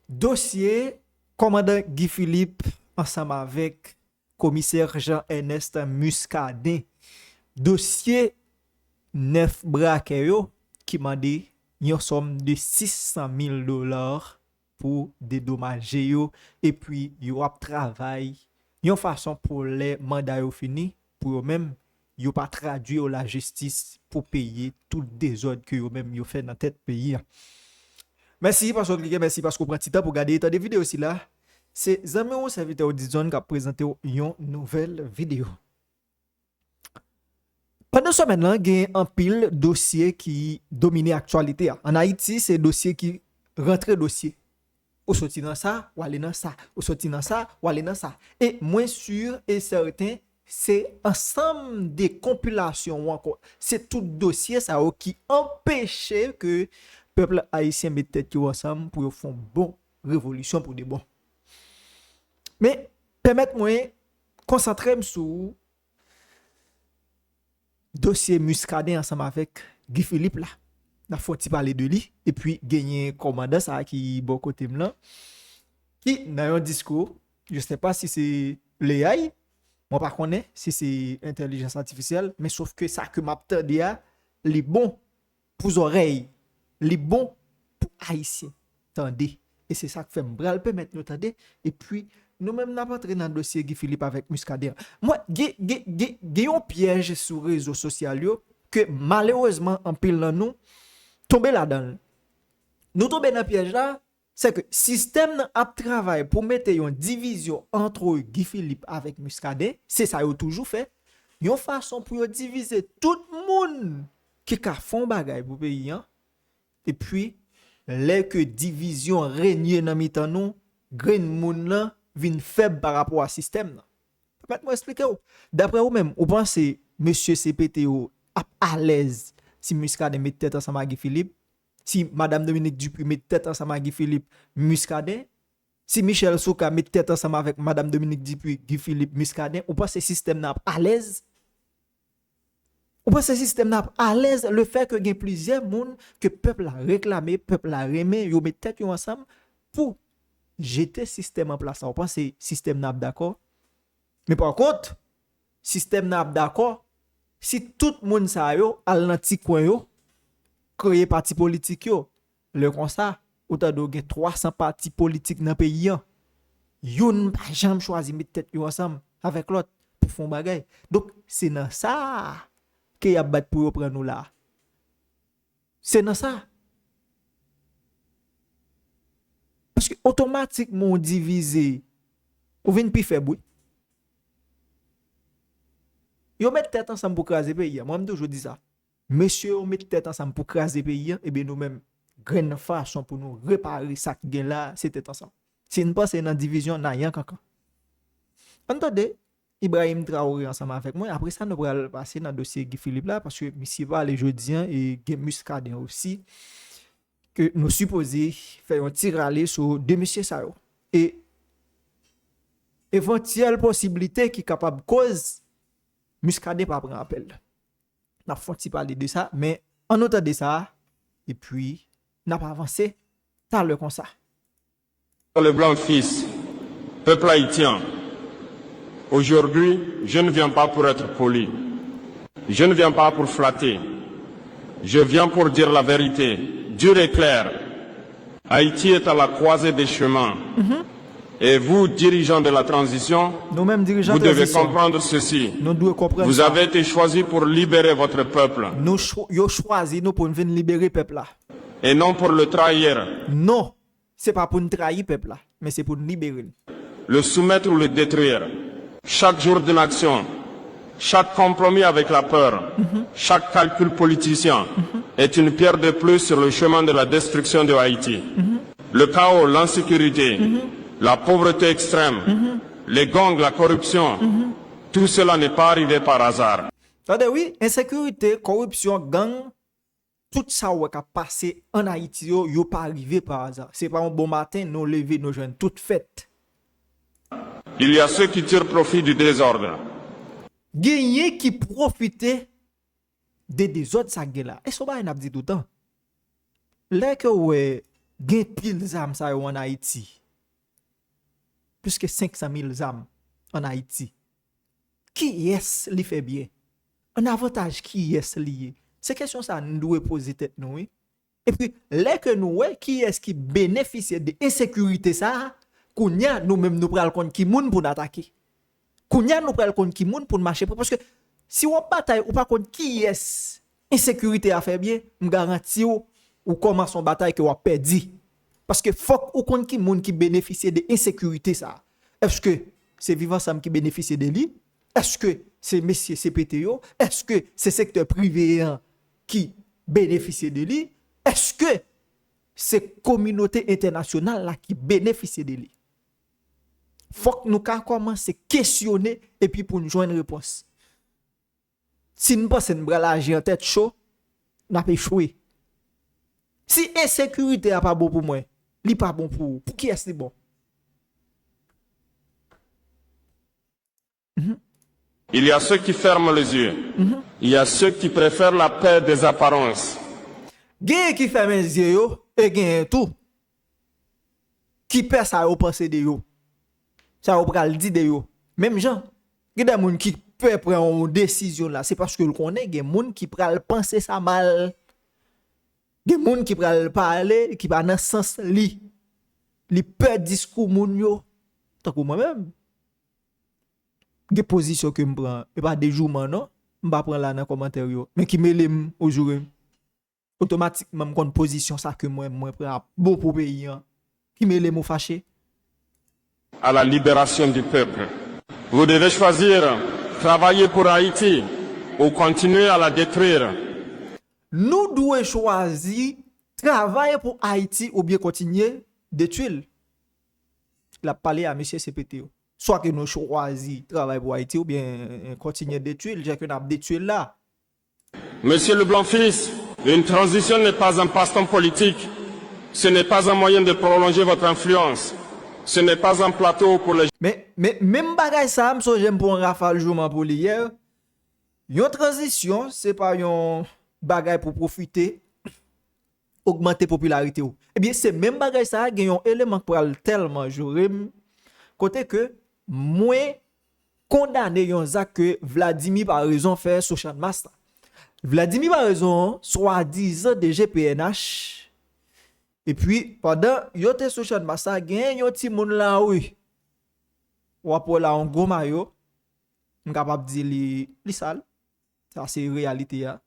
Dossier commandant Guy Philippe ensemble avec commissaire Jean-Ernest Muscadet. Dossier 9 braquets qui m'a dit une somme de $600,000 pour dédommager yo et puis yo ap travail une façon pour les mandats yo fini pour eux même yo pas traduire la justice pour payer tout désordre que yo même yo fait dans tête pays. Merci parce que cliquez, merci parce que vous prenez temps pour regarder des vidéos aussi là. C'est Zami ou serviteur Audizon qui a présenté une nouvelle vidéo. Pendant ce semaine là, il y a un pile dossier qui domine l'actualité. En Haïti, c'est dossier qui rentre dossier. Ou sorti dans ça, ou aller dans ça, ou sorti dans ça, ou aller dans ça. Et moins sûr et certain, c'est ensemble des compilations ou encore, c'est tout dossier ça qui empêche que peuple haïtien mette tête ensemble pour faire une bonne révolution pour des bons. Mais permettez-moi concentrer sur dossier Muscadet ensemble avec Guy Philippe là. On faut parler de lui et puis gagner commandant ça qui bon côté là qui dans un discours, je sais pas si c'est l'AI, moi pas connais si c'est intelligence artificielle, mais sauf que ça que m'attendait à les bons pour oreilles, les bons pour haïtiens. Tendez, et c'est ça que fait m'bral permettre nous tendez et puis nous même n'a pas entré dans le dossier Guy Philippe avec Muscadet. Moi gay un piège sur les réseaux sociaux que malheureusement en pile dans nous tomber là-dedans. Nous tomber dans piège là, c'est que système a travail pour mettre une division entre Guy Philippe avec Muscadet, c'est ça yo toujours fait. Une façon pour diviser tout le monde qui a font bagay pour pays hein. Et puis les que division règne dans mitan nous, grain moun là vinn faible par rapport à système là. Permettez-moi expliquer. D'après vous même, vous pensez monsieur CPTO à l'aise si Muscadet met tête ensemble avec Guy Philippe, si madame Dominique Dupuis met tête ensemble avec Guy Philippe, Muscadet, si Michel Souka met tête ensemble avec madame Dominique Dupuis, Guy Philippe, Muscadet, ou pas ce système n'a à l'aise? Ou pas ce système n'a à l'aise le fait que il y a plusieurs monde que peuple a réclamé, peuple a remis, yo met tête ensemble pour jeter système en place. Ou pas ce système n'a d'accord? Mais par contre, système n'a d'accord si tout le monde sa yo al nan ti coin yo créer parti politique yo le comme ça autant de 300 partis politiques dans pays yo yon pas jamais choisi mettre tête yo ensemble avec l'autre pour font bagay. Donc c'est dans ça que y a battre pour prendre nous là. C'est dans ça. Parce que automatiquement divisé ou vinn pi faible. Yo met tête ensemble pour craser pays. Moi même toujours dis ça. Monsieur, on met tête ensemble pour craser pays et bien nous même grande façon pour nous réparer ça qui là, c'était ensemble. Si nous passons dans division n'a rien kaka. Entendez Ibrahim Traoré ensemble avec moi. Après ça nous allons passer dans le dossier Guy Philippe là parce que monsieur va les jeudi et Muscadet aussi que nous supposons faire un tir aller sur deux monsieur ça et éventuelle possibilité qui capable cause Muscadet pas prendre appel. N'a faut parler de ça mais en autant de ça et puis n'a pas avancé t'as le comme ça. Le blanc fils, peuple haïtien, aujourd'hui, je ne viens pas pour être poli. Je ne viens pas pour flatter. Je viens pour dire la vérité, dure et claire. Haïti est à la croisée des chemins. Et vous, dirigeants de la transition, nous-mêmes dirigeants vous de devez transition, comprendre ceci. nous devons comprendre Vous ça. avez été choisis pour libérer votre peuple Nous yo choisi nous pour venir libérer peuple là. et non pour le trahir, Non, c'est pas pour nous trahir peuple là, mais c'est pour nous libérer. le soumettre ou le détruire. Chaque jour d'une action, chaque compromis avec la peur, chaque calcul politicien est une pierre de plus sur le chemin de la destruction de Haïti. Le chaos, l'insécurité, la pauvreté extrême, les gangs, la corruption, tout cela n'est pas arrivé par hasard. Attendez, oui, insécurité, corruption, gang, tout ça qui a passé en Haïti, yo pas arrivé par hasard. C'est pas un bon matin, nous lever nos jeunes, toutes faites. Il y a ceux qui tirent profit du désordre. Gagné qui profitait des autres ça là. Et ça va n'a dit tout le temps. Là que ouais gen pile zam sa yo en Haïti. Plus que 500 000 zam en Haïti. Qui est li fait bien? Un avantage qui est lié? C'est question ça nous doit poser tête nous. Oui? Et puis, là que nous ouais, qui est qui bénéficie de insécurité ça, kounya nous même nous pral kon ki moun pour attaquer. Kounya nous pral kon ki moun pour marcher parce que si on bataille ou pas kon qui est insécurité a fait bien, me garantis ou commence son bataille que ou perdu. Parce que faut ou kon ki moun qui bénéficie de insécurité ça. Est-ce que c'est vivant Sam qui bénéficie de lui? Est-ce que c'est messieurs CPTO? Est-ce que c'est secteur privé qui bénéficie de lui? Est-ce que c'est communauté internationale là qui bénéficie de lui? Faut que nous commencer à questionner et puis pour nous joindre une réponse. Si nous pensons que nous avons en tête chaud, nous avons échoué. Si insécurité n'est pas bon pour moi, il n'est pas bon pour qui est-ce bon? Il y a ceux qui ferment les yeux. Il y a ceux qui préfèrent la paix des apparences. Gen qui ferme les yeux et gen tout. Qui perd ça au penser de yo. Ça au pral dit de yo. Même gens, gen des moun qui peut prendre une décision là, c'est parce que le connaît gen moun qui pral penser ça mal. Gen moun qui pral parler qui pas dans sens li perd discours moun yo. Tant que moi-même des positions que me prend et pas des jours non m'pa prendre là dans commentaire yo mais qui mêle aujourd'hui automatiquement me compte position ça que moi prend bon pour pays qui mêle mo fâché à la libération du peuple. Vous devez choisir travailler pour Haïti ou continuer à la détruire. Nous devons choisir travailler pour Haïti ou bien continuer détruire. Il a parlé à monsieur CPTO. Soit que nous choisissons travailler pour Haïti ou bien continuer détruire, j'ai que nous détruire là. Monsieur Leblanc-Fils, une transition n'est pas un passe-temps politique. Ce n'est pas un moyen de prolonger votre influence. Ce n'est pas un plateau pour les... Mais même bagay ça, j'aime pour un rafale jouement pour hier. Une transition, c'est pas un bagay pour profiter, augmenter popularité. Eh bien, c'est même bagay ça, il y a un élément pour tellement jouer, côté que moi condamné yon zak que Vladimir par raison fait social master. Vladimir par raison soi-disant de GPNH et puis pendant yote social master gen yon ti moun la oui. Ou pour la en gros mayo m'capable dire li sale. Ça c'est réalité ya.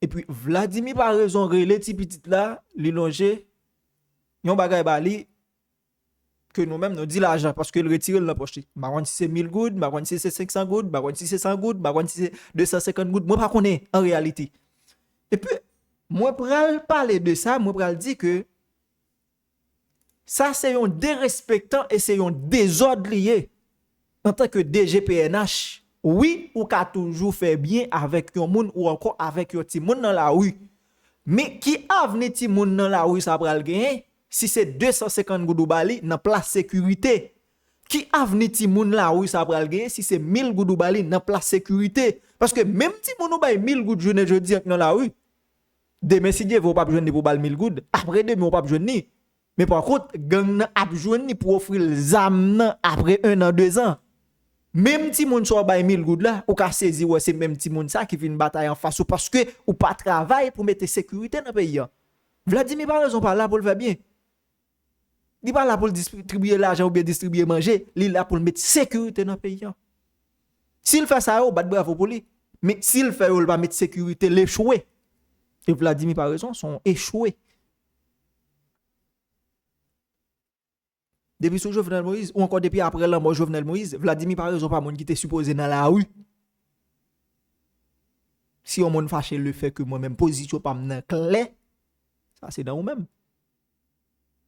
Et puis Vladimir par raison relé ti petit là li longer yon bagay bali que nous-mêmes nous dit l'argent parce que le retire dans la poche. Bah si c'est 1000 gouttes, bah si c'est 500 gouttes, bah si c'est 100 gouttes, bah si c'est 250 gouttes, moi pas connais en réalité. Et puis moi pour parler de ça, moi pour dire que ça c'est un dérespectant et c'est un désordre lié en tant que DGPNH. Oui, ou qu'a toujours fait bien avec un monde ou encore avec un petit monde dans la rue. Mais qui a venu petit monde dans la rue ça pral gagner? Si c'est 250 goudou bali dans place sécurité, qui a venu ti moun la oui ça pral gagner si c'est 1000 goudou bali dans place sécurité parce que même ti moun ou bay 1000 goud journée jeudi dans la rue demain si Dieu vous pas joindre pour bal 1000 goud après demain on pas joindre mais par contre gang a joindre pour offrir zam après 1 an 2 ans même ti moun so bay 1000 goud là ou ka saisi ouais c'est même ti moun ça qui vient bataille en face ou parce que ou pas travail pour mettre sécurité dans pays. Vladimir par raison pas là pour le faire bien. Il n'est pas là pour distribuer l'argent ou bien distribuer manger. Il est là pour mettre sécurité dans le pays. S'il fait ça, il va bravo pour lui. Mais s'il fait, il va mettre sécurité, l'échouer. Et Vladimir, par raison, sont échoués. Depuis sous Jovenel Moïse, ou encore depuis après la mort Jovenel Moïse, Vladimir, par raison, pas mon qui était supposé dans la rue. Si on m'a fâché le fait que moi-même, position pas m'en clair, ça c'est dans vous-même.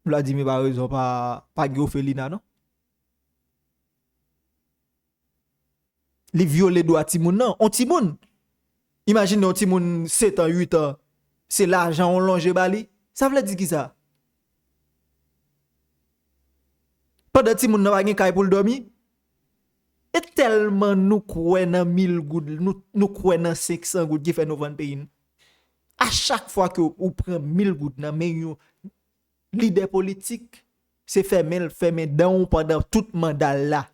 Vladimir par raison pas Guillaume non. Les violer doit Timoun non, on Timoun. Imagine on Timoun 7 ans 8 ans, c'est l'argent on longe bali. Ça veut dire qui ça? Pendant Timoun n'a pas gen kay pour dormir. Et tellement nous croyons dans 1000 gouttes, nous croyons dans 500 gouttes qui fait nous vendre pays. À chaque fois que vous prenez 1000 gouttes dans main leader politique, c'est fermer dans pendant tout mandat là.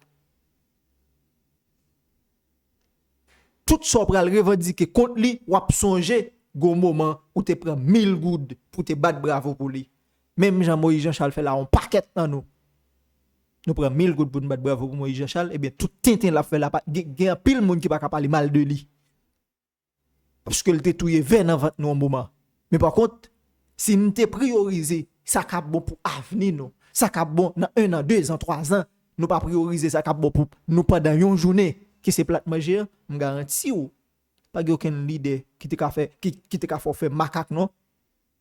Tout ça pral revendiquer contre lui, ou ap songer go moment où te prend 1000 goudes pour te battre bravo pour lui. Même Jean-Moïse Jean-Charles fait là on paquet dans nous. Nous prenons 1000 gouttes pour nous battre bravo pour Moïse Jean-Charles, et bien tout Tintin l'a fait là, il y a pile monde qui pas parler mal de lui. Parce que il te touye 20 ans 20 nous un moment. Mais par contre, si nous te prioriser ça cap bon pour avenir nous, ça cap bon dans 1 an, 2 ans, 3 ans, nous pas prioriser ça cap bon pour nous pendant une journée qui c'est plat manger, me garantis ou pas aucun leader qui te ka fait qui te ka faire macaque non.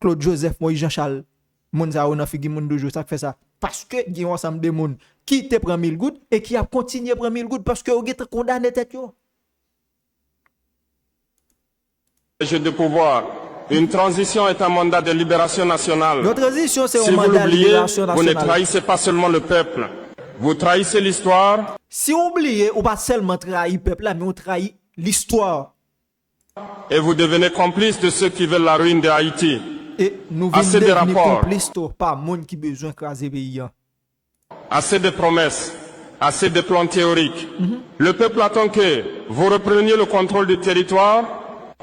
Claude Joseph, Moïse Jean-Charles, moun sa ou nan figi moun dojo ça fait ça parce que il y a un ensemble de monde qui te prend 1000 gouttes et qui a continué prendre 1000 gouttes parce que ou get condamné tête yo. Jeu de pouvoir. Une transition est un mandat de libération nationale. Notre transition, c'est Si un vous mandat de l'oubliez, libération vous ne nationale. trahissez pas seulement le peuple. Vous trahissez l'histoire Si on oublie, ou pas seulement trahir le peuple là, mais on trahit l'histoire. et vous devenez complice de ceux qui veulent la ruine de Haïti. Et nous Assez de venons devenir rapports. complices, pas monde qui besoin de craser le pays. Assez de promesses, assez de plans théoriques. Le peuple attend que vous repreniez le contrôle du territoire,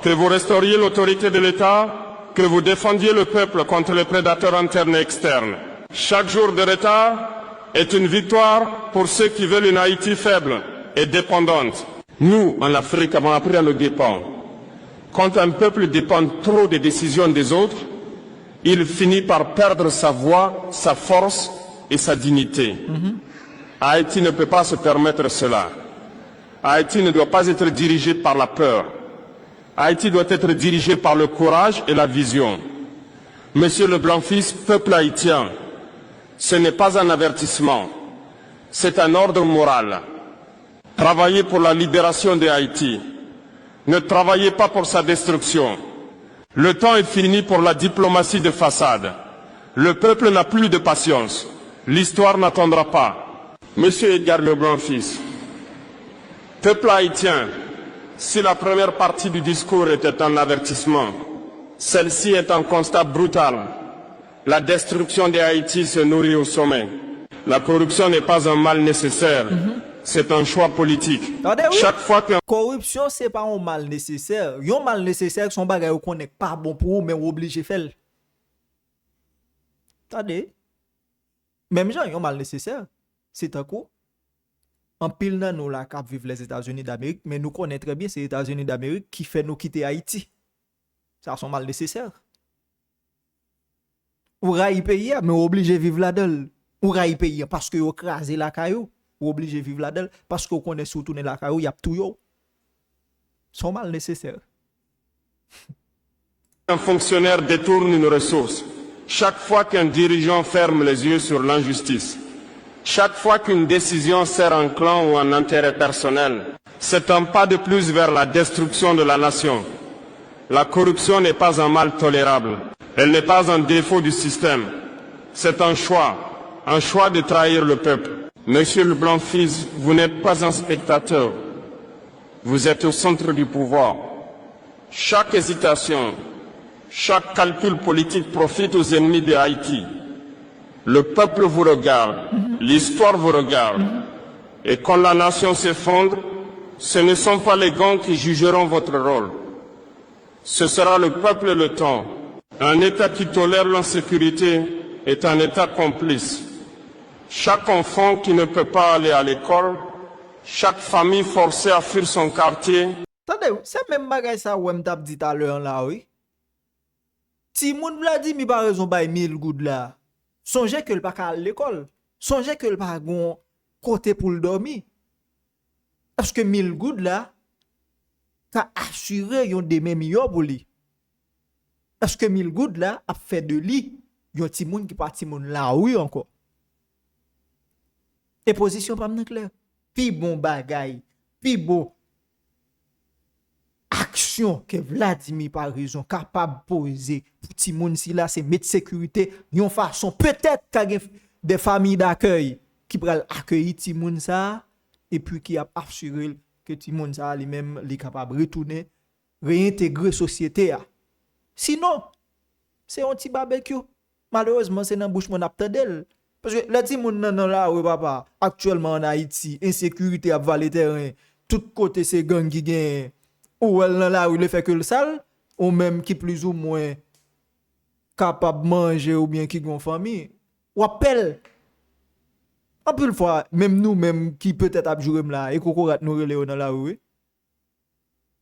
que vous restauriez l'autorité de l'État, que vous défendiez le peuple contre les prédateurs internes et externes. Chaque jour de retard est une victoire pour ceux qui veulent une Haïti faible et dépendante. Nous, en Afrique, avons appris à nous dépendre. Quand un peuple dépend trop des décisions des autres, il finit par perdre sa voix, sa force et sa dignité. Haïti ne peut pas se permettre cela. Haïti ne doit pas être dirigé par la peur. Haïti doit être dirigé par le courage et la vision. Monsieur le Blanc-Fils, peuple haïtien, ce n'est pas un avertissement, c'est un ordre moral. Travaillez pour la libération de Haïti. Ne travaillez pas pour sa destruction. Le temps est fini pour la diplomatie de façade. Le peuple n'a plus de patience. L'histoire n'attendra pas. Monsieur Edgar Leblanc-Fils, peuple haïtien, si la première partie du discours était un avertissement, celle-ci est un constat brutal. La destruction de Haïti se nourrit au sommet. La corruption n'est pas un mal nécessaire, c'est un choix politique. Attendez, oui. Chaque fois que corruption, c'est pas un mal nécessaire. Un mal nécessaire, son bagage qu'on n'est pas bon pour vous, mais vous obligé de faire. Attendez. Même gens, un mal nécessaire. C'est un coup. En pile nan nous la cap vivre les États-Unis d'Amérique, mais nous connaissons très bien ces États-Unis d'Amérique qui fait nous quitter Haïti. Ça son mal nécessaire. Ou raï pays, mais obligé de vivre là-dedans. Ou raï pays parce que vous crasez la caillou, ou obligé de vivre là-dedans parce que vous connaissez surtout la caillou, il y a tout yo. Son mal nécessaire. un fonctionnaire détourne une ressource, chaque fois qu'un dirigeant ferme les yeux sur l'injustice, chaque fois qu'une décision sert un clan ou un intérêt personnel, c'est un pas de plus vers la destruction de la nation. La corruption n'est pas un mal tolérable. Elle n'est pas un défaut du système. C'est un choix de trahir le peuple. Monsieur le Blanc-Fils, vous n'êtes pas un spectateur. Vous êtes au centre du pouvoir. Chaque hésitation, chaque calcul politique profite aux ennemis de Haïti. Le peuple vous regarde, l'histoire vous regarde. Et quand la nation s'effondre, ce ne sont pas les gants qui jugeront votre rôle. Ce sera le peuple et le temps. Un État qui tolère l'insécurité est un État complice. Chaque enfant qui ne peut pas aller à l'école, chaque famille forcée à fuir son quartier. Attendez, c'est même bagay ça ou m'tap dit à l'heure là, oui. Si moun Vladimir par raison bay 1000 goud là, songez que le pas à l'école. Songez que le pas gon côté pour le dormir. Parce que 1000 goud là, ka assuré yon demain meilleur pour lui. Parce que 1000 goud là a fait de lui yon ti moun qui parti moun là oui encore. Et position pas m'nan clair. Pi bon bagay, pi bon action que Vladimir par raison capable poser pour ti moun si là c'est mettre sécurité yon façon peut-être qu'a des familles d'accueil qui pral accueillir ti moun ça et puis qui a assuré que ti moun ça lui-même li capable retourner réintégrer société a. Sinon c'est un petit barbecue Malheureusement, c'est dans bouche mon aptendel. Parce que les petits moun nan là ouais papa, actuellement en Haïti, insécurité a valé terrain. Tout côté c'est gang qui gagne. Ou elle nan là où le fait que le sale ou même qui plus ou moins capable de manger ou bien qui gon famille. Ou appelle en plus fois même nous même qui peut-être a joué là et qu'on rate nous relé dans la rue.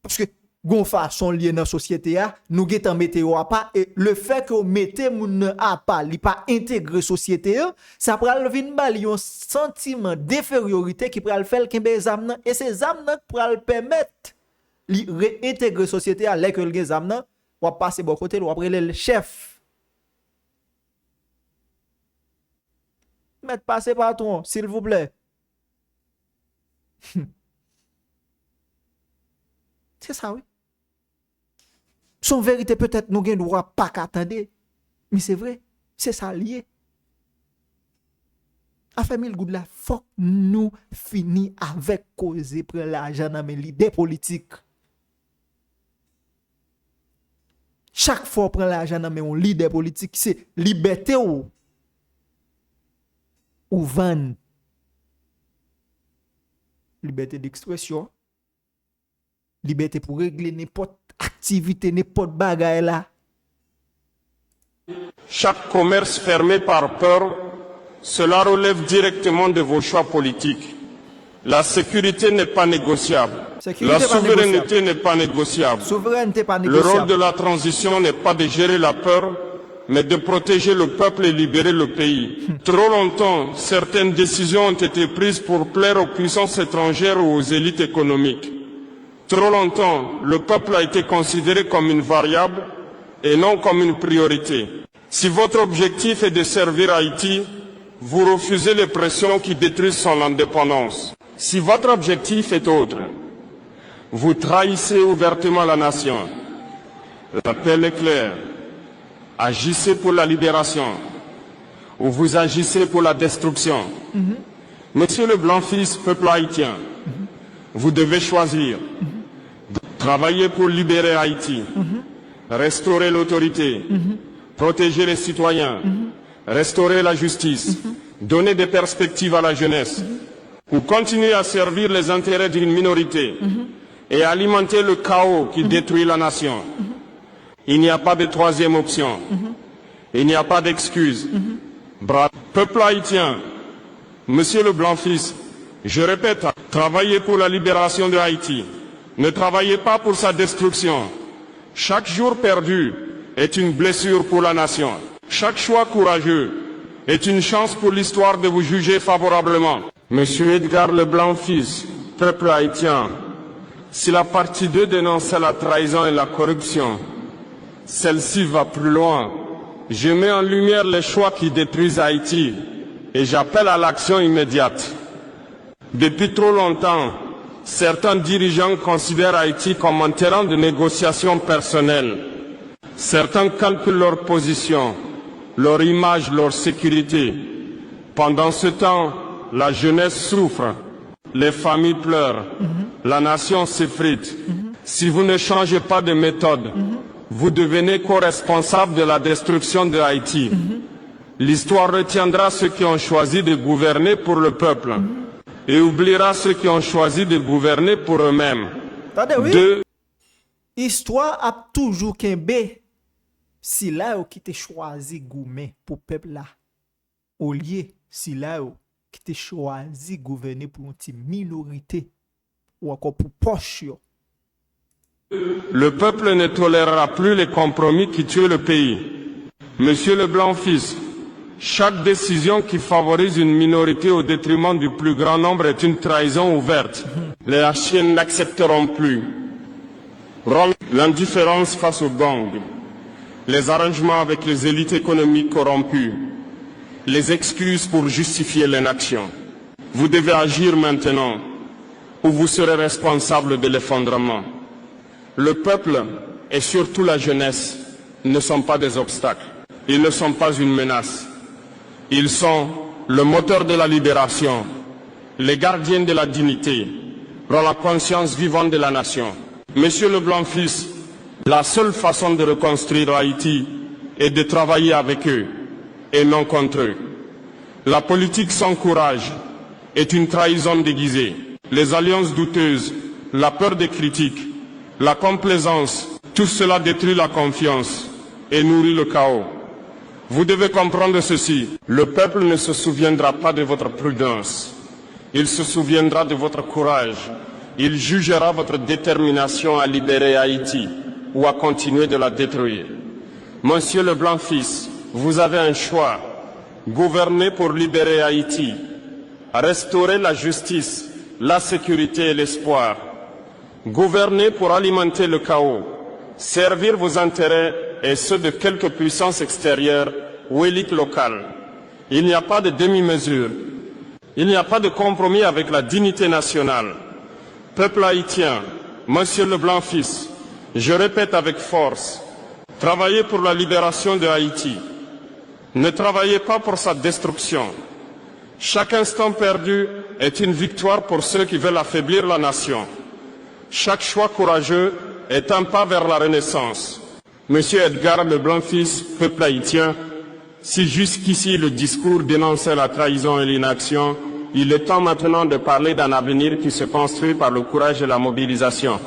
Parce que gon façon lié dans société a nous getan météo a pas et le fait que mettez moun a pas li pas intégrer société a, ça pral vinn bal yon sentiment d'infériorité qui pral faire kembe zam nan et ces zam nan pral permettre li réintégrer société a lè que le gen zam nan ou passer bon côté ou après le chef mettre passer patron s'il vous plaît. C'est ça oui. Son vérité peut-être nous gen droit pas qu'attendre. Mais c'est vrai, c'est ça lié. A fait mille goud la faut nous fini avec causer prendre l'argent dans mes l'idée politique. Chaque fois prendre l'argent dans mes leader politique, c'est liberté ou van. Liberté d'expression. Liberté pour régler n'importe activité, n'importe bagaille là. Chaque commerce fermé par peur, cela relève directement de vos choix politiques. La sécurité n'est pas négociable. La souveraineté n'est pas négociable. Le rôle de la transition n'est pas de gérer la peur, mais de protéger le peuple et libérer le pays. Trop longtemps, certaines décisions ont été prises pour plaire aux puissances étrangères ou aux élites économiques. Trop longtemps, le peuple a été considéré comme une variable et non comme une priorité. Si votre objectif est de servir Haïti, vous refusez les pressions qui détruisent son indépendance. Si votre objectif est autre, vous trahissez ouvertement la nation. L'appel est clair. Agissez pour la libération ou vous agissez pour la destruction. Monsieur le Blanc-Fils, peuple haïtien, vous devez choisir. Travailler pour libérer Haïti, restaurer l'autorité, protéger les citoyens, restaurer la justice, donner des perspectives à la jeunesse, ou continuer à servir les intérêts d'une minorité et alimenter le chaos qui détruit la nation. Il n'y a pas de troisième option. Il n'y a pas d'excuse. Bravo. Peuple haïtien, Monsieur le Blanc-Fils, je répète, travaillez pour la libération de Haïti. Ne travaillez pas pour sa destruction. Chaque jour perdu est une blessure pour la nation. Chaque choix courageux est une chance pour l'histoire de vous juger favorablement. Monsieur Edgar le Blanc-Fils, peuple haïtien, si la partie 2 dénonçait la trahison et la corruption, celle-ci va plus loin. Je mets en lumière les choix qui détruisent Haïti et j'appelle à l'action immédiate. Depuis trop longtemps, certains dirigeants considèrent Haïti comme un terrain de négociation personnelle. Certains calculent leur position, leur image, leur sécurité. Pendant ce temps, la jeunesse souffre, les familles pleurent, la nation s'effrite. Si vous ne changez pas de méthode, vous devenez co-responsable de la destruction de Haïti. L'histoire retiendra ceux qui ont choisi de gouverner pour le peuple et oubliera ceux qui ont choisi de gouverner pour eux-mêmes. Oui. Histoire a toujours kembe si là qui te choisi gouverner pour peuple là. Au lieu si là qui te choisi gouverner pour une petite minorité ou encore pour poche yo. Le peuple ne tolérera plus les compromis qui tuent le pays. Monsieur le Blanc-Fils, chaque décision qui favorise une minorité au détriment du plus grand nombre est une trahison ouverte. Les Haïtiens n'accepteront plus l'indifférence face aux gangs, les arrangements avec les élites économiques corrompues, les excuses pour justifier l'inaction. Vous devez agir maintenant ou vous serez responsable de l'effondrement. Le peuple et surtout la jeunesse ne sont pas des obstacles. Ils ne sont pas une menace. Ils sont le moteur de la libération, les gardiens de la dignité, pour la conscience vivante de la nation. Monsieur le Blanc-Fils, la seule façon de reconstruire Haïti est de travailler avec eux. et non contre eux. La politique sans courage est une trahison déguisée. Les alliances douteuses, la peur des critiques, la complaisance, tout cela détruit la confiance et nourrit le chaos. Vous devez comprendre ceci. Le peuple ne se souviendra pas de votre prudence. Il se souviendra de votre courage. Il jugera votre détermination à libérer Haïti ou à continuer de la détruire. Monsieur Leblanc-Fils, vous avez un choix. Gouverner pour libérer Haïti, restaurer la justice, la sécurité et l'espoir. Gouverner pour alimenter le chaos, servir vos intérêts et ceux de quelques puissances extérieures ou élites locales. Il n'y a pas de demi-mesure. Il n'y a pas de compromis avec la dignité nationale. Peuple haïtien, Monsieur Leblanc-Fils, je répète avec force, travaillez pour la libération de Haïti. Ne travaillez pas pour sa destruction. Chaque instant perdu est une victoire pour ceux qui veulent affaiblir la nation. Chaque choix courageux est un pas vers la renaissance. Monsieur Edgar Leblanc-Fils, peuple haïtien, si jusqu'ici le discours dénonçait la trahison et l'inaction, il est temps maintenant de parler d'un avenir qui se construit par le courage et la mobilisation.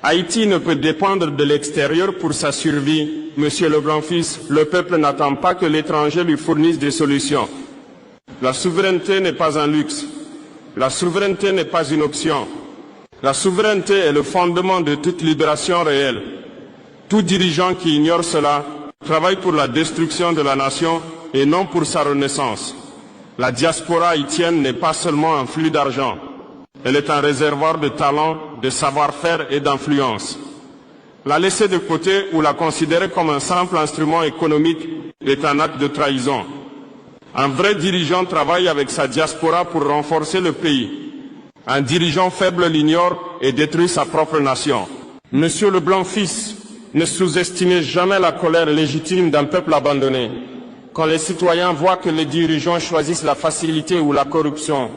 Haïti ne peut dépendre de l'extérieur pour sa survie. Monsieur Leblanc-Fils, le peuple n'attend pas que l'étranger lui fournisse des solutions. La souveraineté n'est pas un luxe. La souveraineté n'est pas une option. La souveraineté est le fondement de toute libération réelle. Tout dirigeant qui ignore cela travaille pour la destruction de la nation et non pour sa renaissance. La diaspora haïtienne n'est pas seulement un flux d'argent. Elle est un réservoir de talent, de savoir-faire et d'influence. La laisser de côté ou la considérer comme un simple instrument économique est un acte de trahison. Un vrai dirigeant travaille avec sa diaspora pour renforcer le pays. Un dirigeant faible l'ignore et détruit sa propre nation. Monsieur Leblanc-Fils, ne sous-estimez jamais la colère légitime d'un peuple abandonné. Quand les citoyens voient que les dirigeants choisissent la facilité ou la corruption,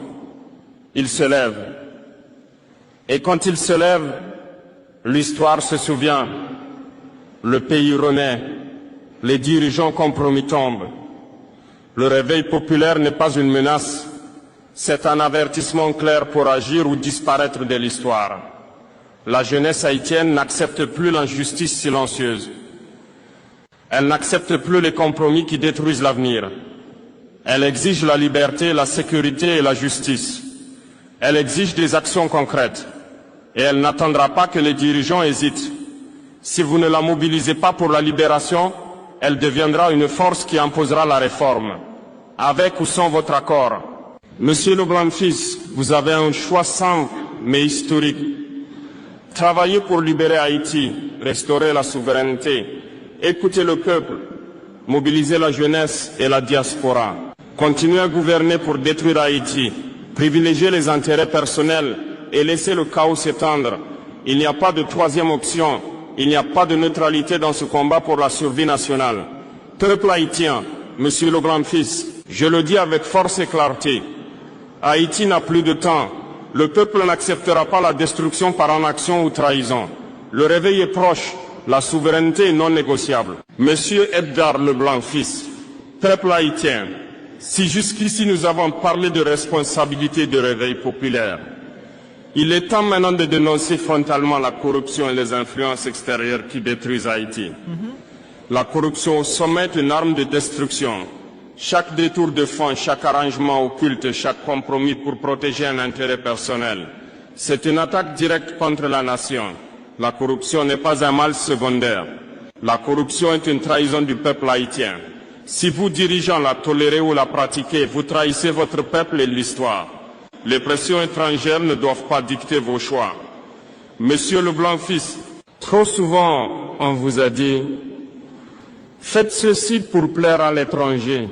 ils se lèvent. Et quand ils se lèvent, l'histoire se souvient. Le pays renaît. Les dirigeants compromis tombent. Le réveil populaire n'est pas une menace. C'est un avertissement clair pour agir ou disparaître de l'histoire. La jeunesse haïtienne n'accepte plus l'injustice silencieuse. Elle n'accepte plus les compromis qui détruisent l'avenir. Elle exige la liberté, la sécurité et la justice. Elle exige des actions concrètes. Et elle n'attendra pas que les dirigeants hésitent. Si vous ne la mobilisez pas pour la libération, elle deviendra une force qui imposera la réforme, avec ou sans votre accord. Monsieur Leblanc-Fils, vous avez un choix simple mais historique. Travaillez pour libérer Haïti, restaurer la souveraineté, écouter le peuple, mobiliser la jeunesse et la diaspora. Continuez à gouverner pour détruire Haïti, privilégier les intérêts personnels et laisser le chaos s'étendre. Il n'y a pas de troisième option. Il n'y a pas de neutralité dans ce combat pour la survie nationale. Peuple haïtien, Monsieur Leblanc-Fils, je le dis avec force et clarté. Haïti n'a plus de temps. Le peuple n'acceptera pas la destruction par inaction ou trahison. Le réveil est proche. La souveraineté est non négociable. Monsieur Edgar Leblanc-Fils, peuple haïtien, si jusqu'ici nous avons parlé de responsabilité de réveil populaire, il est temps maintenant de dénoncer frontalement la corruption et les influences extérieures qui détruisent Haïti. La corruption au sommet est une arme de destruction. Chaque détour de fonds, chaque arrangement occulte, chaque compromis pour protéger un intérêt personnel, c'est une attaque directe contre la nation. La corruption n'est pas un mal secondaire. La corruption est une trahison du peuple haïtien. Si vous, dirigeants, la tolérez ou la pratiquez, vous trahissez votre peuple et l'histoire. Les pressions étrangères ne doivent pas dicter vos choix. Monsieur Leblanc-Fils, trop souvent on vous a dit « Faites ceci pour plaire à l'étranger.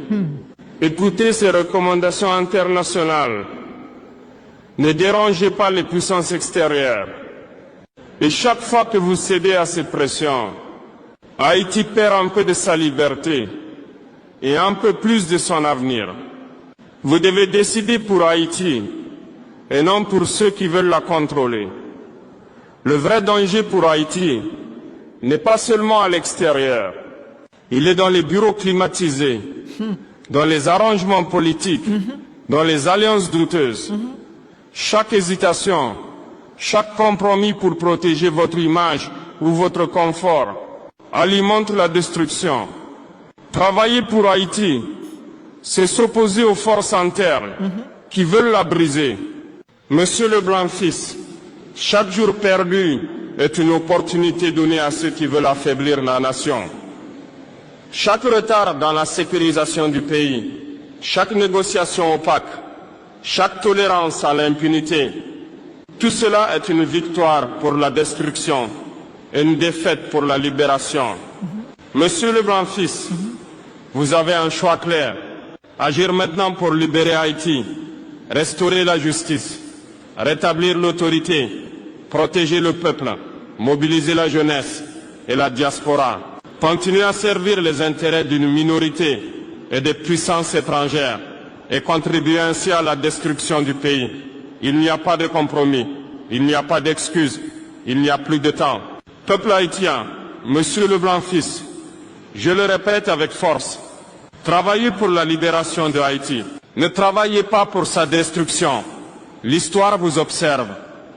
Écoutez ces recommandations internationales. Ne dérangez pas les puissances extérieures. » Et chaque fois que vous cédez à ces pressions, Haïti perd un peu de sa liberté et un peu plus de son avenir. Vous devez décider pour Haïti et non pour ceux qui veulent la contrôler. Le vrai danger pour Haïti n'est pas seulement à l'extérieur. Il est dans les bureaux climatisés, dans les arrangements politiques, dans les alliances douteuses. Chaque hésitation, chaque compromis pour protéger votre image ou votre confort alimente la destruction. Travailler pour Haïti, c'est s'opposer aux forces internes qui veulent la briser. Monsieur le Blanc-Fils, chaque jour perdu est une opportunité donnée à ceux qui veulent affaiblir la nation. Chaque retard dans la sécurisation du pays, chaque négociation opaque, chaque tolérance à l'impunité, tout cela est une victoire pour la destruction et une défaite pour la libération. Monsieur le Blanc-Fils, vous avez un choix clair. Agir maintenant pour libérer Haïti, restaurer la justice, rétablir l'autorité, protéger le peuple, mobiliser la jeunesse et la diaspora, continuer à servir les intérêts d'une minorité et des puissances étrangères et contribuer ainsi à la destruction du pays. Il n'y a pas de compromis, il n'y a pas d'excuses, il n'y a plus de temps. Peuple haïtien, Monsieur le Blanc-Fils, je le répète avec force, travaillez pour la libération de Haïti. Ne travaillez pas pour sa destruction. L'histoire vous observe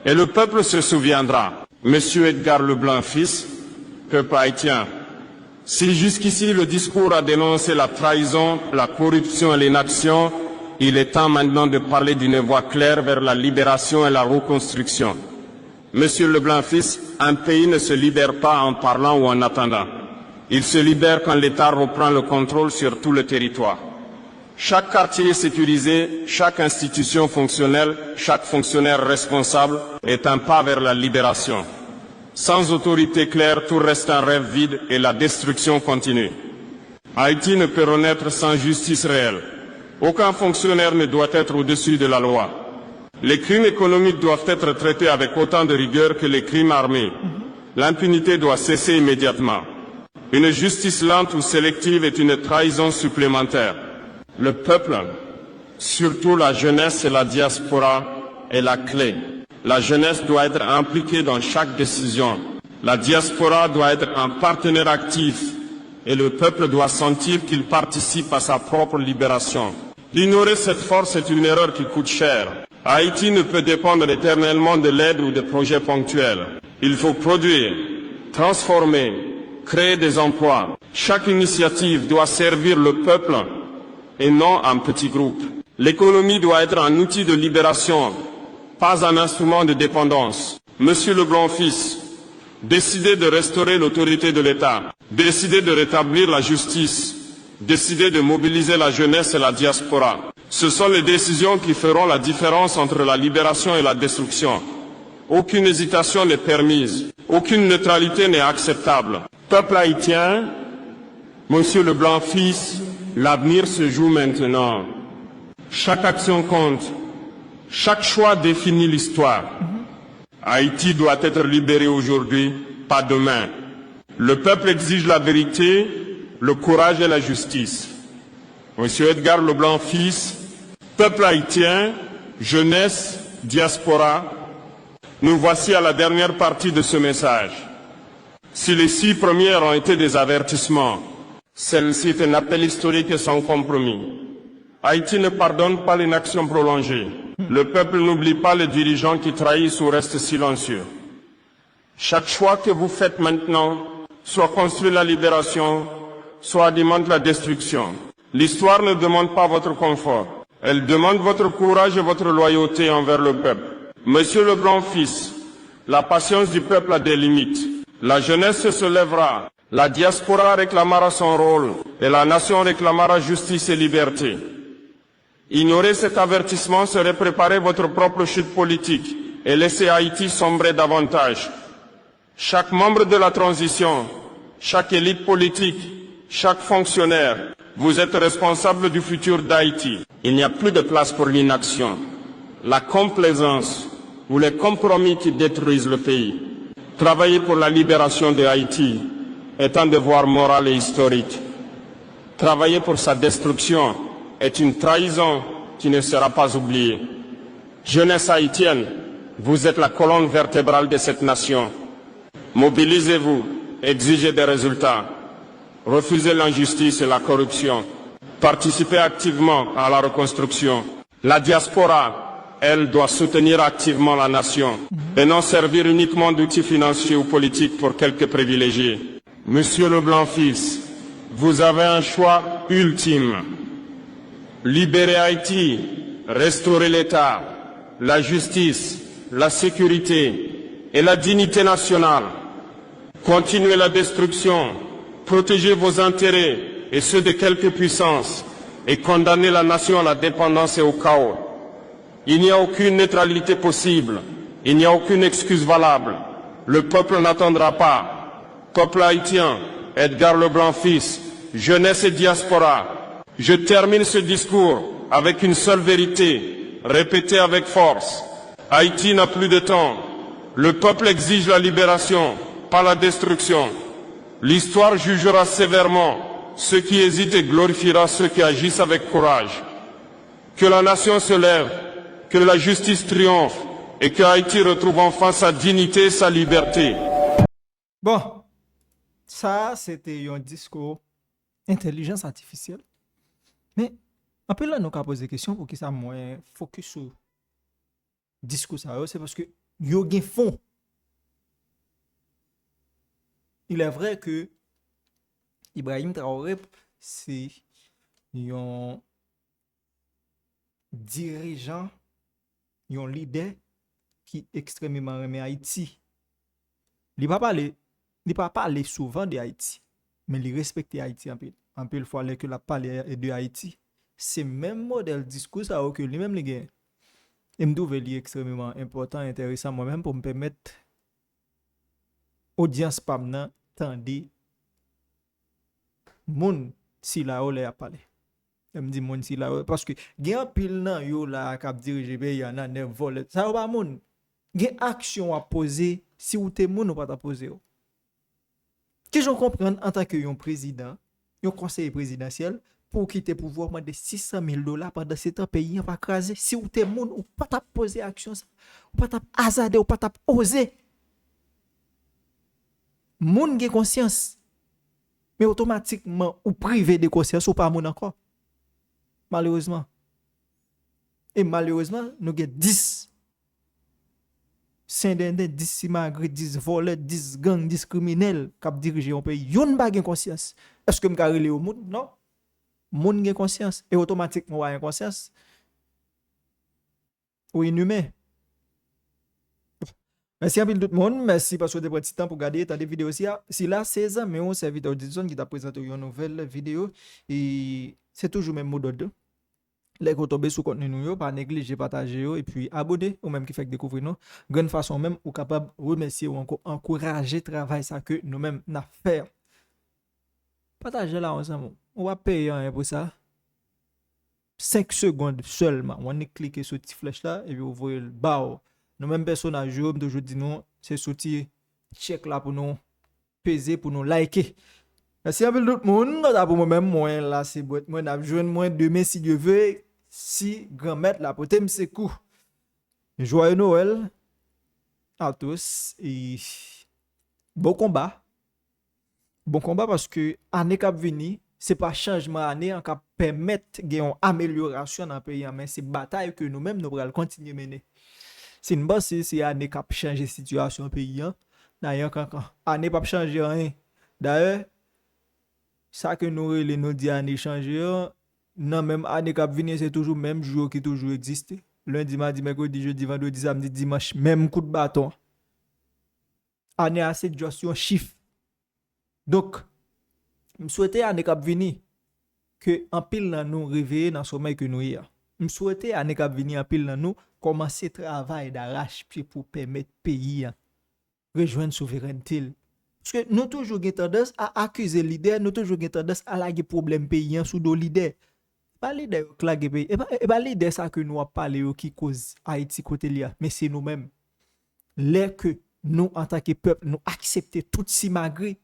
et le peuple se souviendra. Monsieur Edgar Leblanc-Fils, peuple haïtien, si jusqu'ici le discours a dénoncé la trahison, la corruption et l'inaction, il est temps maintenant de parler d'une voix claire vers la libération et la reconstruction. Monsieur Leblanc-Fils, un pays ne se libère pas en parlant ou en attendant. Il se libère quand l'État reprend le contrôle sur tout le territoire. Chaque quartier sécurisé, chaque institution fonctionnelle, chaque fonctionnaire responsable est un pas vers la libération. Sans autorité claire, tout reste un rêve vide et la destruction continue. Haïti ne peut renaître sans justice réelle. Aucun fonctionnaire ne doit être au-dessus de la loi. Les crimes économiques doivent être traités avec autant de rigueur que les crimes armés. L'impunité doit cesser immédiatement. Une justice lente ou sélective est une trahison supplémentaire. Le peuple, surtout la jeunesse et la diaspora, est la clé. La jeunesse doit être impliquée dans chaque décision. La diaspora doit être un partenaire actif et le peuple doit sentir qu'il participe à sa propre libération. Ignorer cette force est une erreur qui coûte cher. Haïti ne peut dépendre éternellement de l'aide ou de projets ponctuels. Il faut produire, transformer, créer des emplois. Chaque initiative doit servir le peuple et non un petit groupe. L'économie doit être un outil de libération, pas un instrument de dépendance. Monsieur le Blanc-Fils, décidez de restaurer l'autorité de l'État, décidez de rétablir la justice, décidez de mobiliser la jeunesse et la diaspora. Ce sont les décisions qui feront la différence entre la libération et la destruction. Aucune hésitation n'est permise, aucune neutralité n'est acceptable. Peuple haïtien, Monsieur le Blanc-Fils, l'avenir se joue maintenant. Chaque action compte. Chaque choix définit l'histoire. Haïti doit être libéré aujourd'hui, pas demain. Le peuple exige la vérité, le courage et la justice. Monsieur Edgar Leblanc-Fils, peuple haïtien, jeunesse, diaspora, nous voici à la dernière partie de ce message. Si les 6 premières ont été des avertissements, celle-ci est un appel historique et sans compromis. Haïti ne pardonne pas l'inaction prolongée. Le peuple n'oublie pas les dirigeants qui trahissent ou restent silencieux. Chaque choix que vous faites maintenant, soit construit la libération, soit alimente la destruction. L'histoire ne demande pas votre confort. Elle demande votre courage et votre loyauté envers le peuple. Monsieur le Blanc-Fils, la patience du peuple a des limites. La jeunesse se lèvera. La diaspora réclamera son rôle et la nation réclamera justice et liberté. Ignorer cet avertissement serait préparer votre propre chute politique et laisser Haïti sombrer davantage. Chaque membre de la transition, chaque élite politique, chaque fonctionnaire, vous êtes responsable du futur d'Haïti. Il n'y a plus de place pour l'inaction, la complaisance ou les compromis qui détruisent le pays. Travailler pour la libération de Haïti est un devoir moral et historique. Travailler pour sa destruction est une trahison qui ne sera pas oubliée. Jeunesse haïtienne, vous êtes la colonne vertébrale de cette nation. Mobilisez-vous, exigez des résultats. Refusez l'injustice et la corruption. Participez activement à la reconstruction. La diaspora, elle, doit soutenir activement la nation et non servir uniquement d'outil financier ou politique pour quelques privilégiés. Monsieur Leblanc-Fils, vous avez un choix ultime. Libérer Haïti, restaurer l'État, la justice, la sécurité et la dignité nationale. Continuez la destruction, protégez vos intérêts et ceux de quelques puissances et condamnez la nation à la dépendance et au chaos. Il n'y a aucune neutralité possible, il n'y a aucune excuse valable. Le peuple n'attendra pas. Peuple haïtien, Edgar Leblanc-Fils, jeunesse et diaspora, je termine ce discours avec une seule vérité, répétée avec force. Haïti n'a plus de temps. Le peuple exige la libération, pas la destruction. L'histoire jugera sévèrement ceux qui hésitent et glorifiera ceux qui agissent avec courage. Que la nation se lève, que la justice triomphe et que Haïti retrouve enfin sa dignité et sa liberté. Bon, ça c'était un discours intelligence artificielle. Mais un peu là, nous avons posé des questions pour que ça moins focus sur le discours. C'est parce que yo gen fond. Il est vrai que Ibrahim Traoré, c'est un dirigeant, un leader qui extrêmement remet Haïti. Il ne pas parler souvent de Haïti, mais il respecte Haïti un peu. Un peu le fois que la parler de Haïti. C'est même modèle discours ça que lui-même les gars. Et me trouve extrêmement important, intéressant moi-même pour me permettre audience pamna tande moun si la ou a parlé. Je me dis moun si la ou parce que gen pile nan yo la k'ap dirige pays y nan neuf vol. Ça ou pas moun. Gen action à poser si ou te moun ou pas ta poser. Que j'en comprendre en tant que yon président, yon conseiller présidentiel pour quitter pouvoir de $600,000 pendant 7 ans pays va craser si ou te moun ou pas ta poser action ça. Ou pas ta hasarder ou pas ta oser. Moun gen conscience mais automatiquement ou privé de conscience ou pas moun encore malheureusement et malheureusement nous gen 10 Saint-Dendin, 10 simagri, 10 voleurs, 10 gangs, 10 criminels qui dirigent un pays. Yon pas gen conscience. Est-ce que m'ka relé au moun? Non. Moun gen conscience et automatiquement ou a conscience ou inhumain. Merci à tout le monde. Merci parce que vous avez pris du temps pour regarder des vidéos aussi. Si là, 16 ans, mais on serviteur Audison qui t'a présenté une nouvelle vidéo. Et c'est toujours le même mot d'ordre. Les gens tombent sur contenu nous, pas négliger, partager et puis abonner ou même qui fait découvrir nous. Grande façon même ou capable remercier ou encore encourager le travail ça que nous-mêmes n'a fait. Partagez là ensemble. On va payer rien pour ça. 5 secondes seulement. On va cliquer sur cette flèche là et puis ouvrir le bas. Nous mêmes personnages, je toujours dit non, c'est sorti check là pour nous peser, pour nous liker. Merci à tout le monde. Pour moi-même, moi là, c'est bon. Moi, n'a joué moins demain si Dieu veut. Si grand-mère là, pour t'aimer, c'est cool. Joyeux Noël à tous et bon combat. Bon combat parce que année qui vient, c'est pas changement année qui permettre une amélioration dans le pays, mais c'est bataille que nous-mêmes nous allons continuer à mener. C'est une base, c'est année qui changer la situation dans le pays. D'ailleurs, année pas changer rien. D'ailleurs, ça que nous dit année changer, non même année qui vient, c'est toujours le même jour qui toujours existe. Lundi, mardi, mercredi, jeudi, vendredi, samedi, dimanche, même coup de bâton. Année assez de un chiffre. Donc, je souhaite année qui vient que en pile dans nous réveiller dans le sommeil que nous y a. Je souhaite année qui vient en pile dans nous commencer travail d'arrache-pied pour permettre pays rejoindre souveraineté. Parce que nous toujours avons tendance à accuser les leaders, nous toujours avons tendance à laguer problème pays sous nos leaders. Pas les leaders qui laguent pays, et pas les leaders ça que nous avons parlé qui cause Haïti côté là, mais c'est nous-mêmes. Les que nous en tant que peuple nous accepter tout simagri.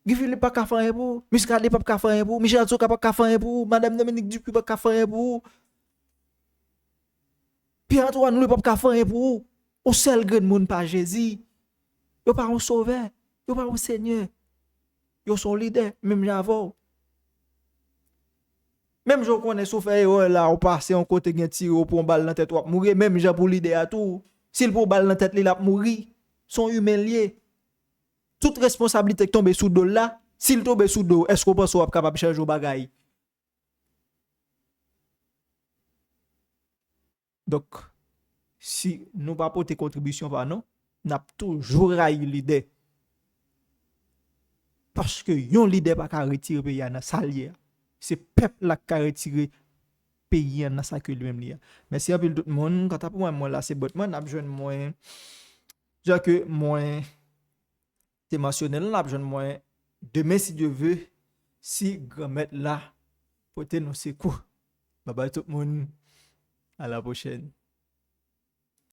Guy Philippe pas faire pour, Muscadet pas faire pour, Michel Zoka pas faire pour, Madame Dominique Dupuis pas faire pour. Pierre-Antoine nous pas faire pour. Au seul grand monde pas Jésus. Yo pas un sauveur, yo pas un seigneur. Yo son leader, même j'avais. Même je connais sous fait là, on passe en côté gen tire pour balle dans tête ou mourir, même Jean pour leader à tout. S'il pour balle dans tête il a mourir. Son humain lié. Toute responsabilité qui tombe sous dos là, s'il tombe sous dos, est-ce qu'on pense qu'on est capable de changer bagay? Donc si nous pas porter contribution par nous, n'a toujours raillé leader. Parce que yon leader pas ka retirer pays dans salier. C'est peuple là qui a retiré pays dans ça que lui-même li. Merci à tout le monde. Quand pour moi là c'est botman n'a besoin moins genre que moins émotionnel n'a besoin moins demain si Dieu veut si grand-mère là porter nos secours. Bye bye tout le monde. À la prochaine.